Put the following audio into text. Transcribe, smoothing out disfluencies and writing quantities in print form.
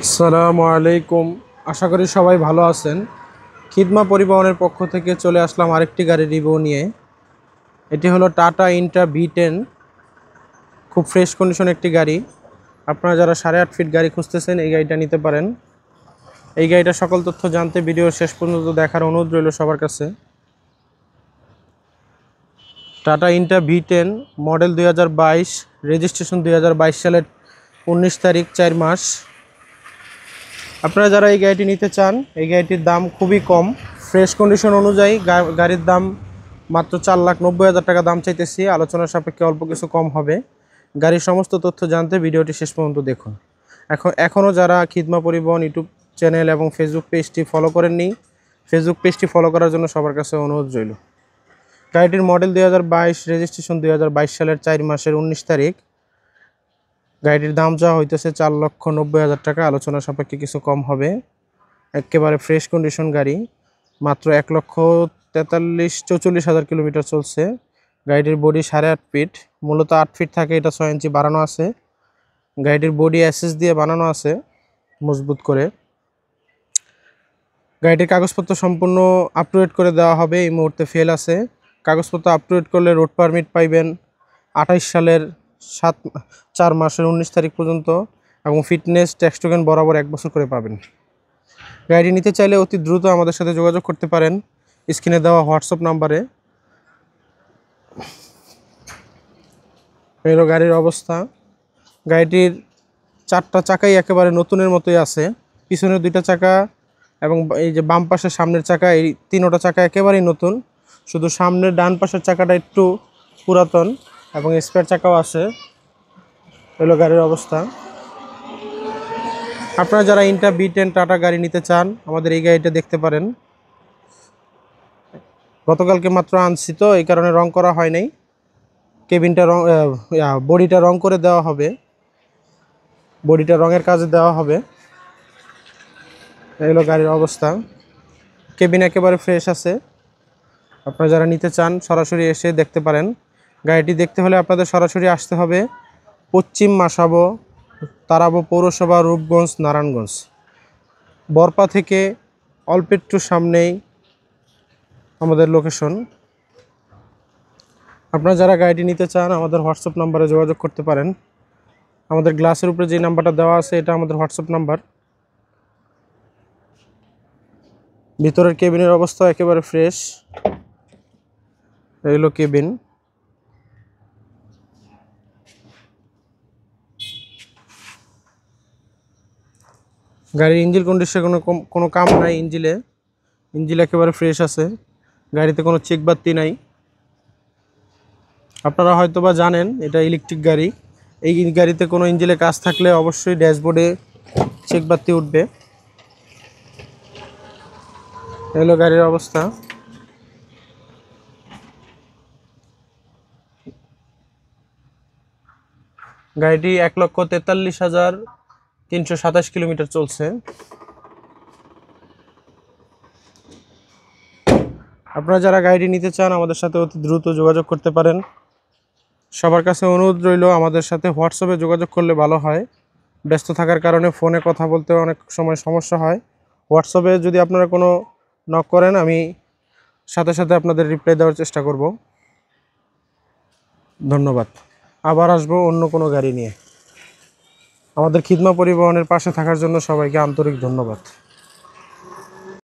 আসসালামু আলাইকুম। আশা করি সবাই ভালো আছেন। খিদমা পরিবহনের পক্ষ থেকে চলে আসলাম আরেকটি গাড়ির রিভিউ নিয়ে। এটি হলো টাটা ইন্ট্রা V10। খুব ফ্রেশ কন্ডিশন একটি গাড়ি। আপনারা যারা 8.5 ফিট গাড়ি খুঁজতেছেন এই গাড়িটা নিতে পারেন। এই গাড়িটার সকল তথ্য জানতে ভিডিও শেষ পর্যন্ত দেখার অনুরোধ রইল সবার কাছে। Tata Intra V10 model 2022, registration 2022 সালের 19 তারিখ 4 মাস। আপনারা যারা এই গাড়িটি নিতে চান, এই গাড়িটির দাম খুবই কম। ফ্রেশ কন্ডিশন অনুযায়ী গাড়ির দাম মাত্র 4,90,000 টাকা দাম চাইতেছি। আলোচনার সাপেক্ষে অল্প কিছু কম হবে। গাড়ির সমস্ত তথ্য জানতে ভিডিওটি শেষ পর্যন্ত দেখুন। এখনও যারা খিদমা পরিবহন ইউটিউব চ্যানেল এবং ফেসবুক পেজটি ফলো করেননি, ফেসবুক পেজটি ফলো করার জন্য সবার কাছে অনুরোধ রইল। গাড়িটির মডেল 2022, রেজিস্ট্রেশন 2022 সালের 4 মাসের 19 তারিখ। গাড়িটির দাম যা হইতেছে 4,90,000 টাকা। আলোচনা সাপেক্ষে কিছু কম হবে। একেবারে ফ্রেশ কন্ডিশন গাড়ি। মাত্র 1,43,44,000 কিলোমিটার চলছে। গাড়িটির বডি 8.5 ফিট, মূলত 8 ফিট থাকে, এটা 6 ইঞ্চি বাড়ানো আছে। গাড়িটির বডি অ্যাসেস দিয়ে বানানো আছে মজবুত করে। গাড়িটির কাগজপত্র সম্পূর্ণ আপ টু ডেট করে দেওয়া হবে। এই মুহূর্তে ফেল আছে। কাগজপত্র আপ টু ডেট করলে রোড পারমিট পাইবেন 28 সালের 4 মাসের 19 তারিখ পর্যন্ত, এবং ফিটনেস ট্যাক্স টোকেন বরাবর 1 বছর করে পাবেন। গাড়ি নিতে চাইলে অতি দ্রুত আমাদের সাথে যোগাযোগ করতে পারেন স্ক্রিনে দেওয়া হোয়াটসঅ্যাপ নাম্বারে। এই হলো গাড়ির অবস্থা। গাড়িটির 4টা চাকাই একেবারে নতুনের মতোই আছে। পিছনের 2টা চাকা এবং এই যে বাম পাশের সামনের চাকা, এই 3টা চাকা একেবারেই নতুন। শুধু সামনের ডান পাশের চাকাটা একটু পুরাতন এবং স্পেয়ার চাকাও আছে। হলো গাড়ির অবস্থা। আপনারা যারা ইন্ট্রা V10 টাটা গাড়ি নিতে চান, আমাদের এই গাড়িটা দেখতে পারেন। গতকালকে মাত্র আনছি তো, এই কারণে রং করা হয় নাই। কেবিনটা বডিটা রং করে দেওয়া হবে। বডিটা রঙের কাজে দেওয়া হবে। এই হলো গাড়ির অবস্থা। কেবিন একেবারে ফ্রেশ আছে। আপনারা যারা নিতে চান সরাসরি এসে দেখতে পারেন। গাড়িটি দেখতে হলে আপনাদের সরাসরি আসতে হবে পশ্চিম মাসাবো, তারাবো পৌরসভা, রূপগঞ্জ, নারায়ণগঞ্জ। বরপা থেকে অল্প একটু সামনেই আমাদের লোকেশন। আপনারা যারা গাড়িটি নিতে চান আমাদের হোয়াটসঅ্যাপ নাম্বারে যোগাযোগ করতে পারেন। আমাদের গ্লাসের উপরে যে নাম্বারটা দেওয়া আছে এটা আমাদের হোয়াটসঅ্যাপ নাম্বার। ভিতরের কেবিনের অবস্থা একেবারে ফ্রেশ। এই হলো কেবিন। গাড়ির ইঞ্জিন কন্ডিশনে কোনো কাম নাই। ইঞ্জিন একেবারে ফ্রেশ আছে। গাড়িতে কোনো চেক বাতি নাই। আপনারা হয়তো বা জানেন এটা ইলেকট্রিক গাড়ি। এই গাড়িতে কোনো ইঞ্জিনে কাজ থাকলে অবশ্যই ড্যাশবোর্ডে চেক বাতি উঠবে। এলো গাড়ির অবস্থা। গাড়িটি 1,43,327 কিলোমিটার চলছে। আপনারা যারা গাড়িটি নিতে চান আমাদের সাথে অতি দ্রুত যোগাযোগ করতে পারেন। সবার কাছে অনুরোধ রইল আমাদের সাথে হোয়াটসঅ্যাপে যোগাযোগ করলে ভালো হয়। ব্যস্ত থাকার কারণে ফোনে কথা বলতে অনেক সময় সমস্যা হয়। হোয়াটসঅ্যাপে যদি আপনারা কোনো নক করেন আমি সাথে সাথে আপনাদের রিপ্লাই দেওয়ার চেষ্টা করব। ধন্যবাদ। আবার আসবো অন্য কোনো গাড়ি নিয়ে। আমাদের খিদমা পরিবহনের পাশে থাকার জন্য সবাইকে আন্তরিক ধন্যবাদ।